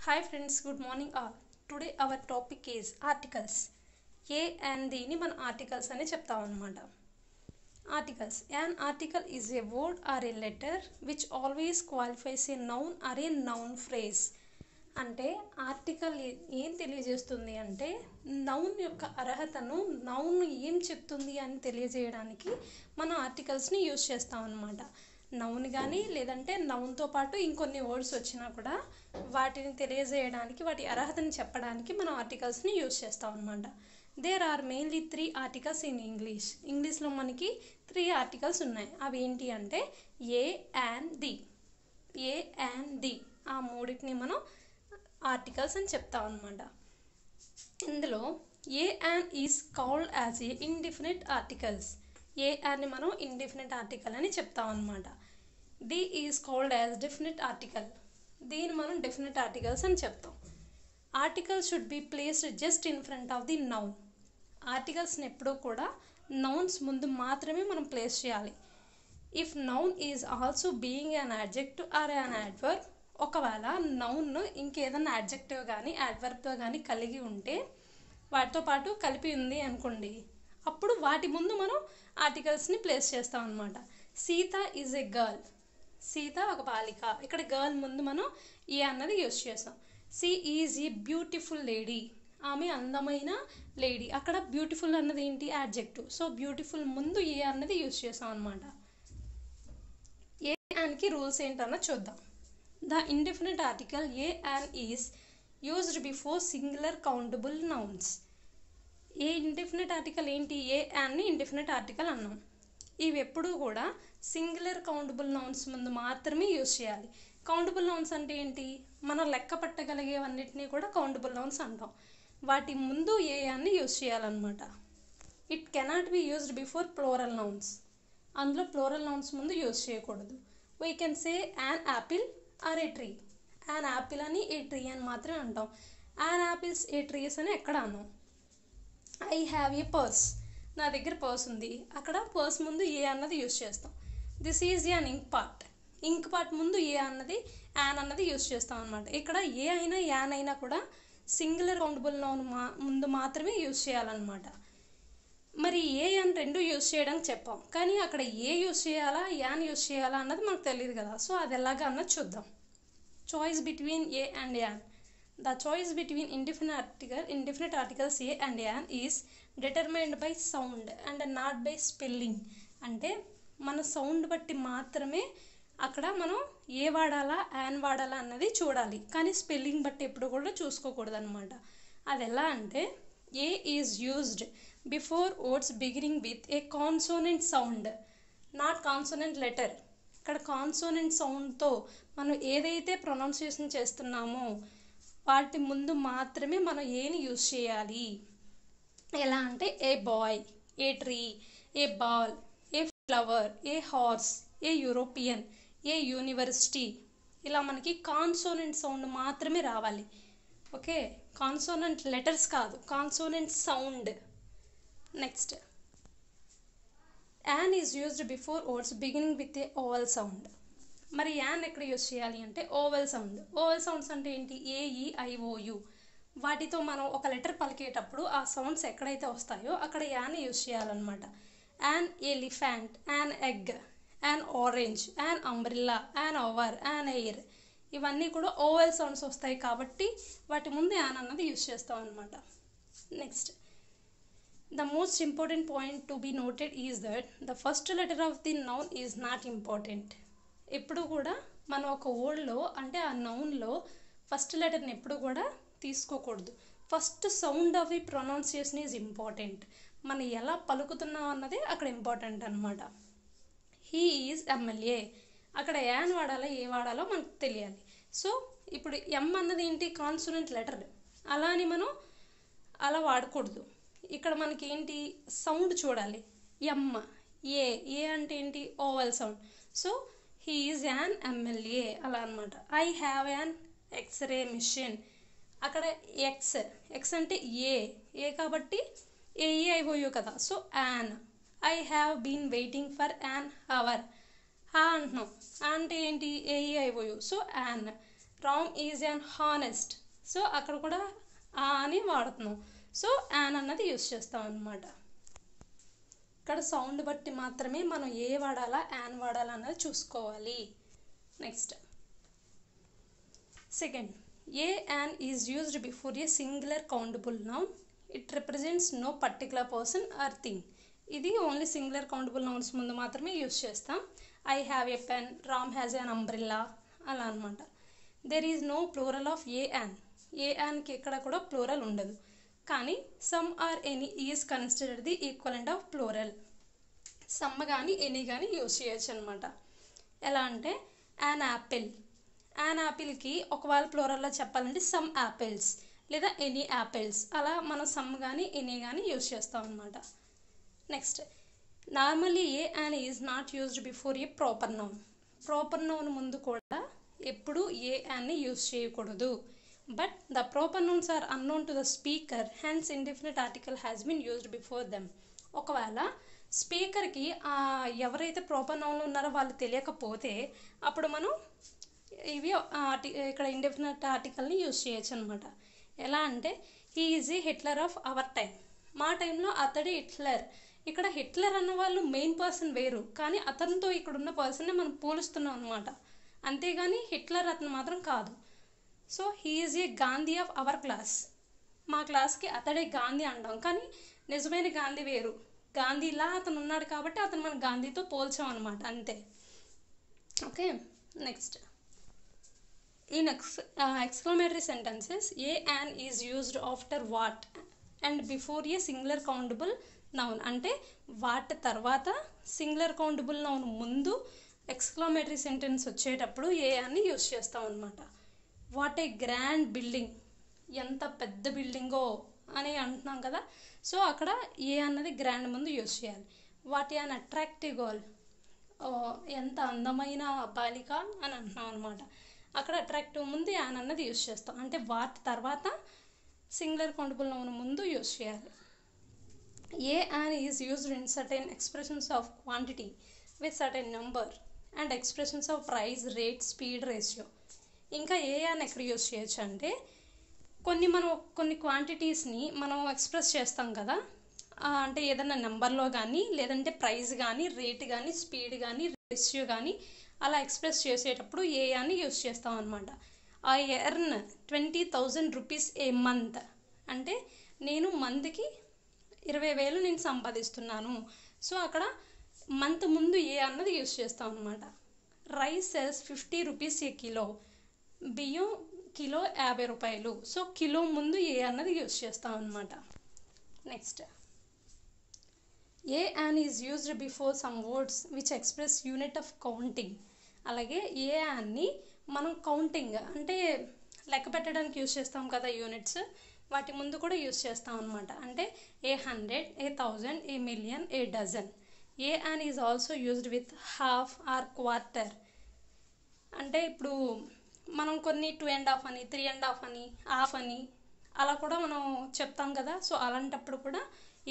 Hi friends, good morning all. Today our topic is articles. A and the ని మన articles అని చెప్తాం అన్నమాట. Articles. An article is a word or a letter which always qualifies a noun or a noun phrase. అంటే article ఏం తెలియజేస్తుంది అంటే noun యొక్క అర్హతను నౌన్ ఏం చెప్తుంది అని తెలియజేయడానికి మన ఆర్టికల్స్ని యూజ్ చేస్తాం అన్నమాట. నౌన్ కానీ లేదంటే నౌన్తో పాటు ఇంకొన్ని వర్డ్స్ వచ్చినా కూడా వాటిని తెలియజేయడానికి వాటి అర్హతని చెప్పడానికి మనం ఆర్టికల్స్ని యూజ్ చేస్తాం అనమాట. There are mainly 3 articles in ఇంగ్లీష్లో మనకి 3 ఆర్టికల్స్ ఉన్నాయి. అవి ఏంటి అంటే ఏ అండ్ ది ఆ మూడింటిని మనం ఆర్టికల్స్ అని చెప్తాం అనమాట. ఇందులో a and is called as a indefinite articles. A అని మనం ఇండిఫినిట్ ఆర్టికల్ అని చెప్తాం అనమాట. The is called as definite article. దీన్ని మనం డెఫినిట్ ఆర్టికల్స్ అని చెప్తాం. Article should be placed just in front of the noun. ఆర్టికల్స్ని ఎప్పుడూ కూడా నౌన్స్ ముందు మాత్రమే మనం ప్లేస్ చేయాలి. If noun is also being an adjective or an adverb, ఒకవేళ నౌన్ ఇంకేదన్నా యాడ్జెక్టివ్ కానీ యాడ్వర్బ్తో కానీ కలిగి ఉంటే వాటితో పాటు కలిపి ఉంది అనుకోండి, అప్పుడు వాటి ముందు మనం ఆర్టికల్స్ని ప్లేస్ చేస్తాం అనమాట. Sita is a girl. Sita ఒక బాలిక. ఇక్కడ గర్ల్ ముందు మనం ఏ అన్నది యూజ్ చేస్తాం. She is a beautiful lady. ఆమె అందమైన లేడీ. అక్కడ బ్యూటిఫుల్ అన్నది ఏంటి? యాడ్జెక్టివ్. సో బ్యూటిఫుల్ ముందు ఏ అన్నది యూజ్ చేస్తాం అనమాట. ఏ అన్కి రూల్స్ ఏంటన్నా చూద్దాం. The indefinite article a and is used before singular countable nouns. A indefinite article ఏంటి? ఏ అండ్ని ఇండెఫినిట్ ఆర్టికల్ అన్నాం. ఇవి ఎప్పుడూ కూడా సింగులర్ కౌంటబుల్ నౌన్స్ ముందు మాత్రమే యూజ్ చేయాలి. కౌంటబుల్ నౌన్స్ అంటే ఏంటి? మనం లెక్క పట్టగలిగేవన్నిటినీ కూడా కౌంటబుల్ నౌన్స్ అంటాం. వాటి ముందు ఏ అన్ని యూజ్ చేయాలన్నమాట. It cannot be used before plural nouns. అందులో ప్లోరల్ నౌన్స్ ముందు యూజ్ చేయకూడదు. We can say an apple or a tree. An apple అని ఏ ట్రీ అని మాత్రమే అంటాం. యాన్ యాపిల్స్ ఏ ట్రీస్ అని ఎక్కడ అన్నాం. I have A purse. నా దగ్గర పర్స్ ఉంది. అక్కడ పర్స్ ముందు ఏ అన్నది యూజ్ చేస్తాం. This is an ink pot. Ink pot ముందు ఏ అన్నది యాన్ అన్నది యూజ్ చేస్తాం అనమాట. ఇక్కడ ఏ అయినా యాన్ అయినా కూడా సింగులర్ కౌంటబుల్ నౌన్ ముందు మాత్రమే యూజ్ చేయాలన్నమాట. మరి ఏ అని రెండు యూజ్ చేయడానికి చెప్పాం, కానీ అక్కడ ఏ యూజ్ చేయాలా యాన్ యూజ్ చేయాలా అన్నది మనకు తెలియదు కదా. సో అది ఎలాగా అన్నది చూద్దాం. Choice between A and an. The choice between indefinite articles a and an is determined by sound and not by spelling. అంటే మన సౌండ్ బట్టి మాత్రమే అక్కడ మనం ఏ వాడాలా యాన్ వాడాలా అన్నది చూడాలి, కానీ స్పెల్లింగ్ బట్టి ఎప్పుడు కూడా చూసుకోకూడదు అనమాట. అది ఎలా అంటే a is used before words beginning with a consonant sound, not consonant letter. ఇక్కడ కాన్సోనెంట్ సౌండ్తో మనం ఏదైతే ప్రొనౌన్సియేషన్ చేస్తున్నామో వాటి ముందు మాత్రమే మనం ఏని యూజ్ చేయాలి. ఎలా అంటే a boy, a tree, a ball, a flower, a horse, a European, a university. ఇలా మనకి కాన్సోనెంట్ సౌండ్ మాత్రమే రావాలి. ఓకే, కాన్సోనెంట్ లెటర్స్ కాదు, consonant sound. Next, an is used before words beginning with a vowel sound. మరి an ఎక్కడ use చేయాలి అంటే vowel sound. Vowel sounds అంటే ఏంటి? ఏఈఐఓయు. వాటితో మనం ఒక లెటర్ పలికేటప్పుడు ఆ సౌండ్స్ ఎక్కడైతే వస్తాయో అక్కడ యాన్ యూజ్ చేయాలన్నమాట. An elephant, an egg, an orange, an umbrella, an hour, an air. ఇవన్నీ కూడా ఓవెల్ సౌండ్స్ వస్తాయి కాబట్టి వాటి ముందు యాన్ అన్నది యూజ్ చేస్తాం అనమాట. Next, the most important point to be noted is that the first letter of the noun is not important. ఎప్పుడు కూడా మనం ఒక వర్డ్లో అంటే ఆ నౌన్లో ఫస్ట్ లెటర్ని ఎప్పుడు కూడా తీసుకోకూడదు. First sound of the pronunciation is important. మనం ఎలా పలుకుతున్నాం అన్నది అక్కడ ఇంపార్టెంట్ అనమాట. He is MLA. అక్కడ యాన్ వాడాలో ఏ వాడాలో మనకు తెలియాలి. సో ఇప్పుడు ఎమ్ అన్నది ఏంటి? Consonant letter. అలా అని మనం అలా వాడకూడదు. ఇక్కడ మనకి ఏంటి? సౌండ్ చూడాలి. ఎమ్, ఏ అంటే ఏంటి? Vowel sound. So he is an MLA అలా అనమాట. I have an X ray machine. అక్కడ ఎక్స్ అంటే ఏ కాబట్టి ఏఈఐఓయు కదా. So an. I have been waiting for an hour. అంటున్నాం. అంటే ఏంటి? A E I O U. So an. Ram is an honest. So అక్కడ కూడా ఆ అని వాడుతున్నాం. సో యాన్ అన్నది యూస్ చేస్తాం అన్నమాట. ఇక్కడ సౌండ్ బట్టి మాత్రమే మనం ఏ వాడాలా యాన్ వాడాలా అన్నది చూసుకోవాలి. Next second, a an is used before a singular countable noun. It represents no particular person or thing. ఇది ఓన్లీ సింగులర్ కౌంటబుల్ నౌన్స్ ముందు మాత్రమే యూజ్ చేస్తాం. I have a pen, Ram has an umbrella అలా అనమాట. There is no plural of a an. A యాన్కి ఎక్కడ కూడా plural ఉండదు. కానీ some or any is considered the equivalent of plural. Some కానీ ఎనీ కానీ యూజ్ చేయొచ్చు అనమాట. ఎలా అంటే యాన్ యాపిల్. యాన్ యాపిల్కి ఒకవేళ ప్లూరల్లో చెప్పాలంటే సమ్ యాపిల్స్ లేదా ఎనీ యాపిల్స్. అలా మనం సమ్ కానీ ఎనీ కానీ యూజ్ చేస్తాం అనమాట. Next, normally a an is not used before a proper noun. Proper noun ముందు కూడా ఎప్పుడు ఏ యాన్ని యూజ్ చేయకూడదు. But the proper nouns are unknown to the speaker, hence indefinite article has been used before them. ఒకవేళ స్పీకర్కి ఎవరైతే proper నౌన్లు ఉన్నారో వాళ్ళు తెలియకపోతే అప్పుడు మనం ఇవి ఇక్కడ ఇండెఫినిట్ ఆర్టికల్ని యూజ్ చేయొచ్చు అనమాట. ఎలా అంటే he is a Hitler of our time. మా టైంలో అతడే హిట్లర్. ఇక్కడ హిట్లర్ అన్న వాళ్ళు మెయిన్ పర్సన్ వేరు, కానీ అతనితో ఇక్కడ ఉన్న పర్సన్ని మనం పోలుస్తున్నాం అనమాట. అంతేగాని హిట్లర్ అతను మాత్రం కాదు. So he is a Gandhi of our class. మా క్లాస్కి అతడే గాంధీ అంటాం, కానీ నిజమైన గాంధీ వేరు. గాంధీలా అతను ఉన్నాడు కాబట్టి అతను మన గాంధీతో పోల్చాం అనమాట, అంతే. Okay, next, in exclamatory sentences A an is used after what and before a singular countable noun. అంటే వాట్ తర్వాత సింగులర్ కౌంటబుల్ నౌన్ ముందు ఎక్స్క్లమేటరీ సెంటెన్స్ వచ్చేటప్పుడు ఏ యాన్ని యూజ్ చేస్తాం అనమాట. వాట్ ఏ గ్రాండ్ బిల్డింగ్, ఎంత పెద్ద బిల్డింగో అని అంటున్నాం కదా. సో అక్కడ ఏ అన్నది గ్రాండ్ ముందు యూజ్ చేయాలి. వాట్ యాన్ అట్రాక్టివ్ గర్ల్, ఎంత అందమైన బాలిక అని అంటున్నాం అనమాట. అక్కడ అట్రాక్టివ్ ముందు యాన్ అన్నది యూజ్ చేస్తాం. అంటే వాట్ తర్వాత సింగులర్ కౌంటబుల్ నౌన్ ముందు యూజ్ చేయాలి. ఏ an is used in certain expressions of quantity with certain number and expressions of price, rate, speed, ratio. ఇంకా ఏ యాన్ ఎక్కడ యూజ్ చేయొచ్చు అంటే కొన్ని క్వాంటిటీస్ని మనం ఎక్స్ప్రెస్ చేస్తాం కదా, అంటే ఏదైనా నెంబర్లో కానీ లేదంటే ప్రైస్ కానీ రేట్ కానీ స్పీడ్ కానీ రేషియో కానీ అలా ఎక్స్ప్రెస్ చేసేటప్పుడు ఏ యాన్ని యూజ్ చేస్తాం అనమాట. I earn 20,000 rupees A month అంటే నేను మంత్కి 20,000 నేను సంపాదిస్తున్నాను. సో అక్కడ మంత్ ముందు ఏ అన్నది యూజ్ చేస్తాం అనమాట. రైస్ సెల్స్ 50 రూపీస్ ఏ కిలో, బియ్యం కిలో 50 రూపాయలు. సో కిలో ముందు ఏ అన్నది యూజ్ చేస్తాం అనమాట. Next, A an is used before some words which express unit of counting. అలాగే ఏ యాన్ని మనం కౌంటింగ్ అంటే లెక్క పెట్టడానికి యూజ్ చేస్తాం కదా యూనిట్స్, వాటి ముందు కూడా యూజ్ చేస్తాం అనమాట. అంటే a 100, a 1000, a million, a dozen. A an is also used with half or quarter. అంటే ఇప్పుడు మనం కొన్ని 2.5 అని 3.5 అని హాఫ్ అని అలా కూడా మనం చెప్తాం కదా. సో అలాంటప్పుడు కూడా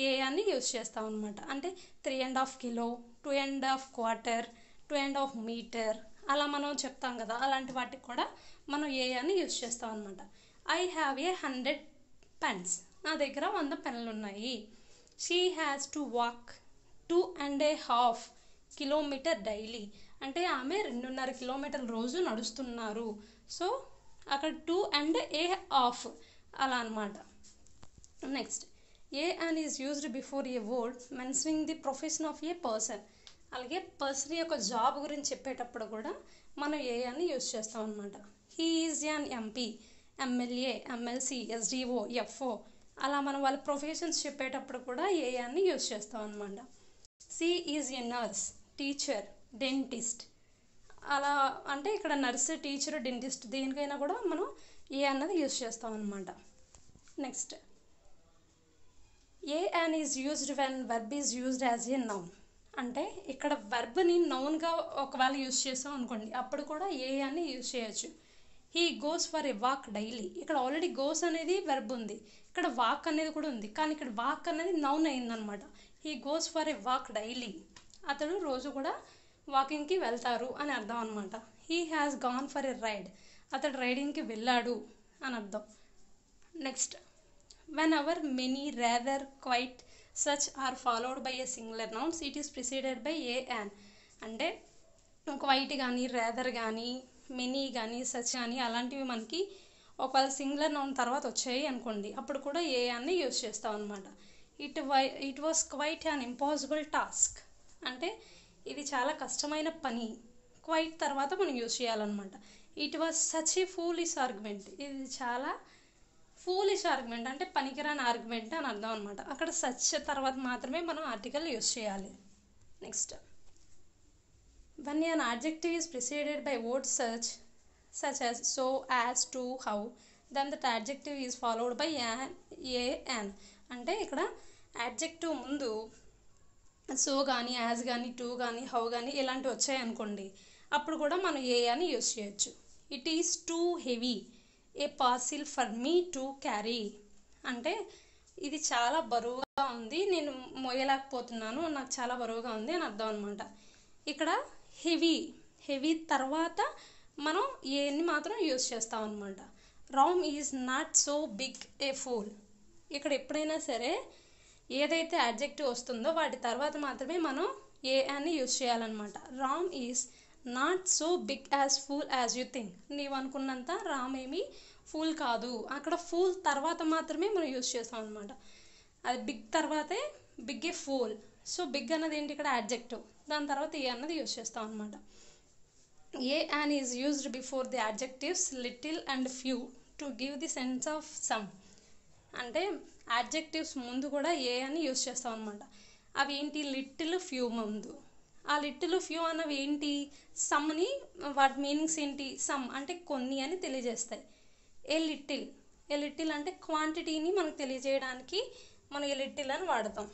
ఏ యాన్ని యూజ్ చేస్తాం అనమాట. అంటే 3.5 కిలో, 2.5 క్వార్టర్, 2.5 మీటర్ అలా మనం చెప్తాం కదా. అలాంటి వాటికి కూడా మనం ఏ యాన్ని యూజ్ చేస్తాం అనమాట. I have a 100 pens. నా దగ్గర 100 పెన్నులు ఉన్నాయి. She has to walk 2.5 kilometre daily. అంటే ఆమె 2.5 కిలోమీటర్ల రోజు నడుస్తున్నారు. సో అక్కడ 2.5 అలా అనమాట. Next, A an is used before A word mentioning the profession of A person. అలాగే పర్సన్ యొక్క జాబ్ గురించి చెప్పేటప్పుడు కూడా మనం ఏ యాన్ని యూజ్ చేస్తాం అనమాట. He is an MP, MLA, MLC, SDO, FO అలా మనం వాళ్ళ ప్రొఫెషన్స్ చెప్పేటప్పుడు కూడా ఏ యాన్ని యూజ్ చేస్తాం అనమాట. She is a nurse, teacher, dentist అలా అంటే ఇక్కడ నర్స్, టీచర్, డెంటిస్ట్ దేనికైనా కూడా మనం ఏ అన్నది యూజ్ చేస్తాం అనమాట. Next, A an is used when verb is used as a noun. అంటే ఇక్కడ వర్బ్ని నౌన్గా ఒకవేళ యూజ్ చేస్తాం అనుకోండి, అప్పుడు కూడా ఏ యాన్ని యూజ్ చేయొచ్చు. He goes for a walk daily. ఇక్కడ ఆల్రెడీ గోస్ అనేది వెర్బ్ ఉంది, ఇక్కడ వాక్ అనేది కూడా ఉంది, కానీ ఇక్కడ వాక్ అనేది నౌన్ అయిందనమాట. He goes for a walk daily. అతడు రోజు కూడా వాకింగ్కి వెళ్తారు అని అర్థం అనమాట. He has gone for a ride. అతడు రైడింగ్కి వెళ్ళాడు అని అర్థం. Next, when our many rather quite such are followed by a singular nouns it is preceded by a an. అంటే క్వైట్ కానీ రేదర్ కానీ మెనీ కానీ సచ్ కానీ అలాంటివి మనకి ఒకవేళ సింగులర్ నౌన్ తర్వాత వచ్చాయి అనుకోండి, అప్పుడు కూడా ఏ యాన్ని యూజ్ చేస్తాం అనమాట. It was quite an impossible task. అంటే ఇది చాలా కష్టమైన పని. క్వైట్ తర్వాత మనం యూజ్ చేయాలన్నమాట. It was such a foolish argument. ఇది చాలా ఫూలిష్ ఆర్గ్యుమెంట్ అంటే పనికిరాని ఆర్గ్యుమెంట్ అని అర్థం అనమాట. అక్కడ సచ్ తర్వాత మాత్రమే మనం ఆర్టికల్ యూజ్ చేయాలి. Next, when an adjective is preceded by words such as so, as, to, how, then that adjective is followed by an. అంటే ఇక్కడ adjective ముందు సో కానీ యాజ్ కానీ టు కానీ హౌ కానీ ఇలాంటివి వచ్చాయి అనుకోండి, అప్పుడు కూడా మనం ఏ అని యూజ్ చేయొచ్చు. It is too heavy A parcel for me to carry. అంటే ఇది చాలా బరువుగా ఉంది, నేను మోయలేకపోతున్నాను, నాకు చాలా బరువుగా ఉంది అని అర్థం అనమాట. ఇక్కడ హెవీ తర్వాత మనం ఏని మాత్రం యూజ్ చేస్తాం అనమాట. Ram is not so big a fool. ఇక్కడ ఎప్పుడైనా సరే ఏదైతే అడ్జెక్టివ్ వస్తుందో వాటి తర్వాత మాత్రమే మనం ఏ అని యూజ్ చేయాలన్నమాట. Ram is not so big as fool as you think. నీవు అనుకున్నంత రామ్ ఏమీ ఫూల్ కాదు. అక్కడ ఫూల్ తర్వాత మాత్రమే మనం యూజ్ చేస్తాం అనమాట. అది బిగ్ తర్వాతే big a fool. So big అన్నది ఏంటి ఇక్కడ అడ్జెక్టివ్, దాని తర్వాత ఏ అన్నది యూజ్ చేస్తాం అనమాట. ఏ and is used before the adjectives little and few to give the sense of some. అంటే అడ్జెక్టివ్స్ ముందు కూడా ఏ అని యూజ్ చేస్తాం అనమాట. అవి ఏంటి, లిటిల్ ఫ్యూ ముందు. ఆ లిటిల్ ఫ్యూ అన్నవి ఏంటి, సమ్ని, వాటి మీనింగ్స్ ఏంటి, సమ్ అంటే కొన్ని అని తెలియజేస్తాయి. ఏ లిటిల్ అంటే క్వాంటిటీని మనకు తెలియజేయడానికి మనం ఏ లిటిల్ అని వాడతాం.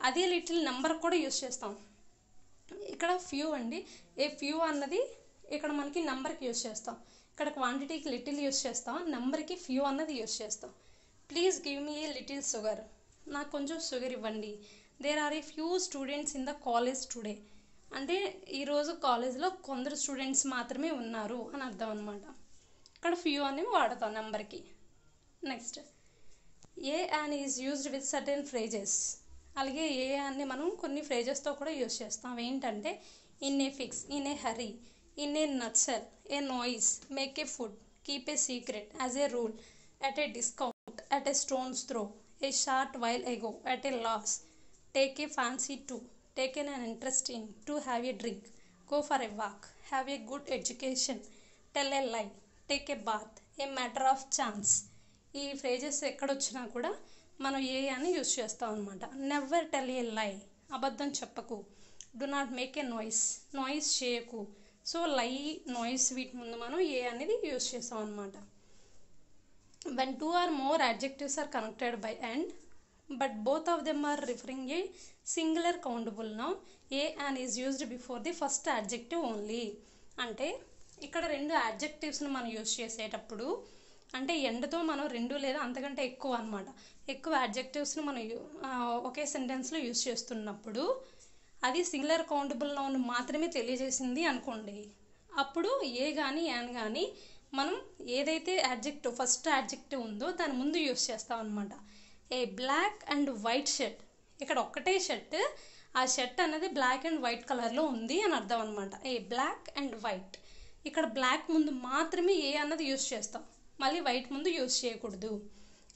అదే లిటిల్ నెంబర్ కూడా యూజ్ చేస్తాం. ఇక్కడ ఫ్యూ అండి, ఏ ఫ్యూ అన్నది ఇక్కడ మనకి నెంబర్కి యూజ్ చేస్తాం. ఇక్కడ క్వాంటిటీకి లిటిల్ యూజ్ చేస్తాం, నెంబర్కి ఫ్యూ అన్నది యూజ్ చేస్తాం. Please give me a little sugar. నాకు కొంచెం షుగర్ ఇవ్వండి. There are a few students in the college today. అంటే ఈరోజు కాలేజ్లో కొందరు స్టూడెంట్స్ మాత్రమే ఉన్నారు అని అర్థం అనమాట. ఇక్కడ ఫ్యూ అనేవి వాడతాం నెంబర్కి. Next, A and is used with certain phrases. అలాగే ఏ అన్ని మనం కొన్ని ఫ్రేజెస్తో కూడా యూజ్ చేస్తాం. ఏంటంటే in a fix, in a hurry, in a nutshell, a noise, make a food, keep a secret, as a rule, at a discount, at a stone's throw, a short while ago, at a loss, take a fancy to, taken an interest in, to have a drink, go for a walk, have a good education, tell a lie, take a bath, a matter of chance. ఈ phrases ఎక్కడొచ్చినా కూడా మనం ఏ అని use చేస్తాం అనమాట. Never tell a లై, అబద్ధం చెప్పకు. Do not make a noise చేయకు. సో లై, నాయిస్ వీటి ముందు మనం ఏ అనేది యూజ్ చేస్తాం అనమాట. When two or more adjectives are connected by and, but both of them are referring a singular countable noun, a and is used before the first adjective only. అంటే ఇక్కడ రెండు adjectivesను మనం యూజ్ చేసేటప్పుడు, అంటే ఎండ్తో మనం రెండు లేదా అంతకంటే ఎక్కువ అనమాట, ఎక్కువ adjectivesను మనం ఒకే సెంటెన్స్లో యూజ్ చేస్తున్నప్పుడు అది సింగులర్ కౌంటబుల్ నౌన్ మాత్రమే తెలియజేసింది అనుకోండి, అప్పుడు ఏ కానీ యాన్ కానీ మనం ఏదైతే అడ్జెక్టివ్ ఫస్ట్ అడ్జెక్టివ్ ఉందో దాని ముందు యూజ్ చేస్తాం అనమాట. ఏ బ్లాక్ అండ్ వైట్ షర్ట్. ఇక్కడ ఒక్కటే షర్ట్, ఆ షర్ట్ అనేది బ్లాక్ అండ్ వైట్ కలర్లో ఉంది అని అర్థం అనమాట. ఏ బ్లాక్ అండ్ వైట్. ఇక్కడ బ్లాక్ ముందు మాత్రమే ఏ అన్నది యూజ్ చేస్తాం, మళ్ళీ వైట్ ముందు యూజ్ చేయకూడదు.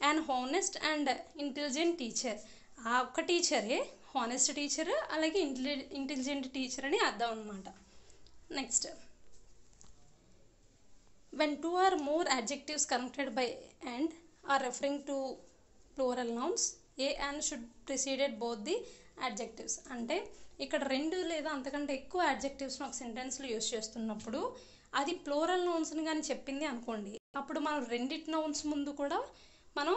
And honest and intelligent teacher. ఆ ఒక్క టీచరే హానెస్ట్ టీచర్, అలాగే ఇంటెలిజెంట్ టీచర్ అని అర్థం అనమాట. Next, when two or more adjectives connected by and are referring to plural nouns, a and should preceded both the adjectives. అంటే ఇక్కడ రెండు లేదా అంతకంటే ఎక్కువ adjectivesను ఒక సెంటెన్స్లో యూజ్ చేస్తున్నప్పుడు అది ప్లూరల్ నౌన్స్ని కానీ చెప్పింది అనుకోండి, అప్పుడు మనం రెండిటి నౌన్స్ ముందు కూడా మనం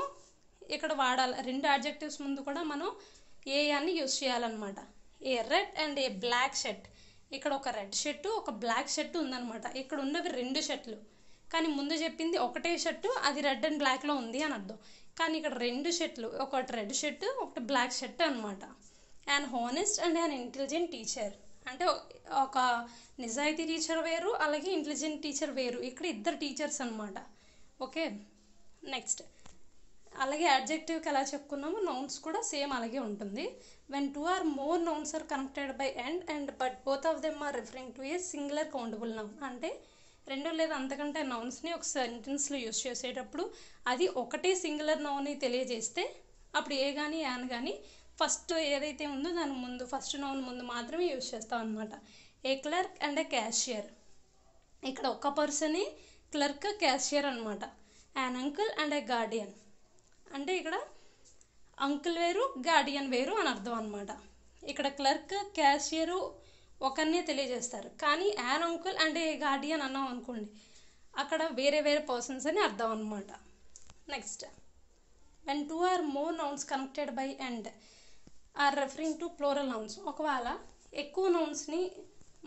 ఇక్కడ వాడాలి. రెండు adjectives ముందు కూడా మనం ఏ అని యూజ్ చేయాలన్నమాట. A red and a black shirt. ఇక్కడ ఒక రెడ్ షర్టు ఒక బ్లాక్ షర్టు ఉందన్నమాట. ఇక్కడ ఉన్నవి రెండు షర్ట్లు, కానీ ముందు చెప్పింది ఒకటే షర్టు, అది రెడ్ అండ్ బ్లాక్లో ఉంది అని అర్థం. కానీ ఇక్కడ రెండు షర్ట్లు, ఒకటి రెడ్ షర్టు ఒకటి బ్లాక్ షర్ట్ అనమాట. And honest and an intelligent teacher. అంటే ఒక నిజాయితీ టీచర్ వేరు, అలాగే ఇంటెలిజెంట్ టీచర్ వేరు. ఇక్కడ ఇద్దరు టీచర్స్ అనమాట. ఓకే, నెక్స్ట్ అలాగే యాడ్జెక్టివ్కి ఎలా చెప్పుకున్నామో నౌన్స్ కూడా సేమ్ అలాగే ఉంటుంది. When 2 or more nouns are connected by and but both of them are referring to a singular countable noun. అంటే 2 లేదా అంతకంటే నౌన్స్ని ఒక సెంటెన్స్లో యూస్ చేసేటప్పుడు అది ఒకటే సింగులర్ నౌన్ని తెలియజేస్తే అప్పుడు ఏ కానీ యాన్ కానీ ఫస్ట్ ఏదైతే ఉందో దాని ముందు ఫస్ట్ నౌన్ ముందు మాత్రమే యూజ్ చేస్తాం అనమాట. A clerk and A cashier, ఇక్కడ ఒక పర్సనే క్లర్క్ క్యాషియర్ అనమాట. An uncle and A Guardian, అంటే ఇక్కడ అంకుల్ వేరు గార్డియన్ వేరు అని అర్థం అనమాట. ఇక్కడ క్లర్క్ క్యాషియరు ఒకరినే తెలియజేస్తారు, కానీ an uncle and A Guardian అన్నాం అనుకోండి అక్కడ వేరే వేరే పర్సన్స్ అని అర్థం అనమాట. Next when 2 or more nouns connected by and are referring to plural nouns. ఒకవేళ ఎక్కువ నౌన్స్ని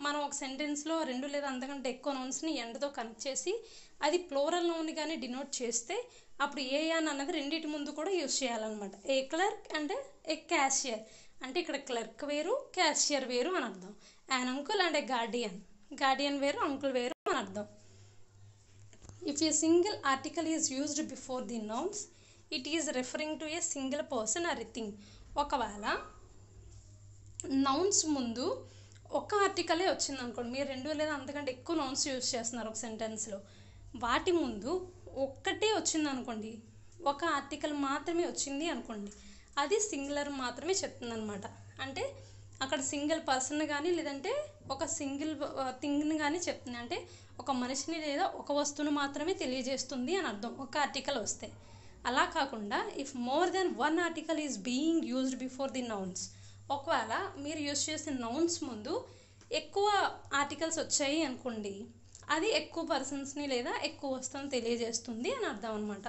మనం ఒక సెంటెన్స్లో 2 లేదా అంతకంటే ఎక్కువ నౌన్స్ని ఎండ్తో కనెక్ట్ చేసి అది ప్లోరల్ నౌన్ కానీ డినోట్ చేస్తే అప్పుడు ఏ యాన్ అన్నది రెండింటి ముందు కూడా యూజ్ చేయాలన్నమాట. A clerk and A cashier, అంటే ఇక్కడ క్లర్క్ వేరు క్యాషియర్ వేరు అని అర్థం. An uncle and A Guardian, Guardian వేరు అంకుల్ వేరు అని అర్థం. If a single article is used before the nouns it is referring to a single person are a thing. ఒకవేళ నౌన్స్ ముందు ఒక ఆర్టికలే వచ్చింది అనుకోండి, మీరు 2 లేదా అంతకంటే ఎక్కువ నౌన్స్ యూజ్ చేస్తున్నారు ఒక సెంటెన్స్లో, వాటి ముందు ఒక్కటే వచ్చింది అనుకోండి, ఒక ఆర్టికల్ మాత్రమే వచ్చింది అనుకోండి, అది సింగులర్ మాత్రమే చెప్తుంది అనమాట. అంటే అక్కడ సింగిల్ పర్సన్ కానీ లేదంటే ఒక సింగిల్ థింగ్ని కానీ చెప్తుంది, అంటే ఒక మనిషిని లేదా ఒక వస్తువును మాత్రమే తెలియజేస్తుంది అని అర్థం ఒక ఆర్టికల్ వస్తే. అలా కాకుండా if more than 1 article is being used before the nouns, ఒకవేళ మీరు యూజ్ చేసిన నౌన్స్ ముందు ఎక్కువ ఆర్టికల్స్ వచ్చాయి అనుకోండి, అది ఎక్కువ పర్సన్స్ని లేదా ఎక్కువ వస్తువుని తెలియజేస్తుంది అని అర్థం అనమాట.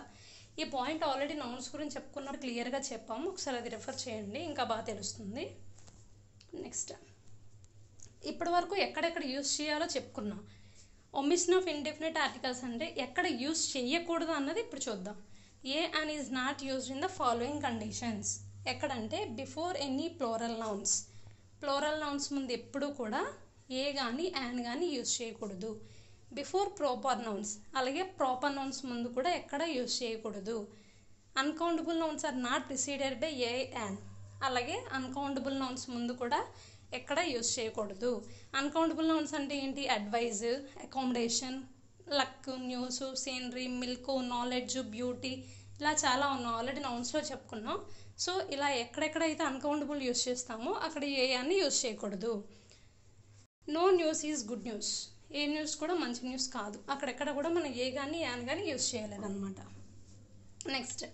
ఈ పాయింట్ ఆల్రెడీ నౌన్స్ గురించి చెప్పుకున్నప్పుడు క్లియర్గా చెప్పాము, ఒకసారి అది రిఫర్ చేయండి ఇంకా బాగా తెలుస్తుంది. నెక్స్ట్ ఇప్పటి వరకు ఎక్కడెక్కడ యూజ్ చేయాలో చెప్పుకున్నాం. ఒమిషన్ ఆఫ్ ఇండెఫినిట్ ఆర్టికల్స్ అంటే ఎక్కడ యూజ్ చేయకూడదు అన్నది ఇప్పుడు చూద్దాం. A and is not used in the following conditions. ఎక్కడంటే before any plural nouns, plural nouns ముందు ఎప్పుడూ కూడా ఏ కానీ యాన్ కానీ యూజ్ చేయకూడదు. బిఫోర్ ప్రాపర్ నౌన్స్, అలాగే ప్రాపర్ నౌన్స్ ముందు కూడా ఎక్కడ యూజ్ చేయకూడదు. Uncountable nouns are not preceded by a an, అలాగే అన్కౌంటబుల్ నౌన్స్ ముందు కూడా ఎక్కడ యూజ్ చేయకూడదు. అన్కౌంటబుల్ నౌన్స్ అంటే ఏంటి? Advice, accommodation, luck, news, scenery, milk, knowledge, beauty, ఇలా చాలా ఉన్నాయి, ఆల్రెడీ నౌన్స్లో చెప్పుకున్నాం. సో ఇలా ఎక్కడెక్కడైతే అన్కౌంటబుల్ యూజ్ చేస్తామో అక్కడ ఏ యాన్ని యూజ్ చేయకూడదు. No news is good news, a news కూడా మంచి న్యూస్ కాదు, అక్కడెక్కడ కూడా మనం ఏ కానీ యాన్ కానీ యూజ్ చేయలేదన్నమాట. Next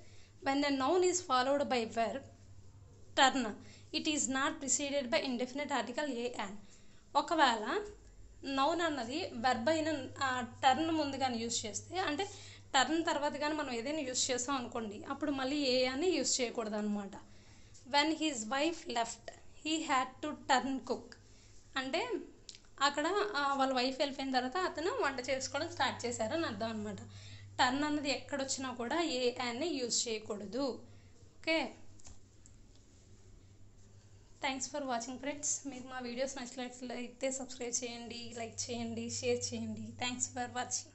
when the noun is followed by verb turn it is not preceded by indefinite article a an. ఒకవేళ నౌన్ అన్నది వెర్బ్ అయిన టర్న్ ముందు కానీ యూజ్ చేస్తే, అంటే టర్న్ తర్వాత కానీ మనం ఏదైనా యూజ్ చేస్తాం అనుకోండి అప్పుడు మళ్ళీ ఏ అని యూజ్ చేయకూడదు అనమాట. When his wife left he had to turn cook, అంటే అక్కడ వాళ్ళ వైఫ్ వెళ్ళిపోయిన తర్వాత అతను వంట చేసుకోవడం స్టార్ట్ చేశారని అర్థం అనమాట. టర్న్ అన్నది ఎక్కడొచ్చినా కూడా ఏ యాన్ని యూజ్ చేయకూడదు. Okay, thanks for watching friends. మీకు మా వీడియోస్ నచ్చినట్లయితే సబ్స్క్రైబ్ చేయండి, లైక్ చేయండి, షేర్ చేయండి. Thanks for watching.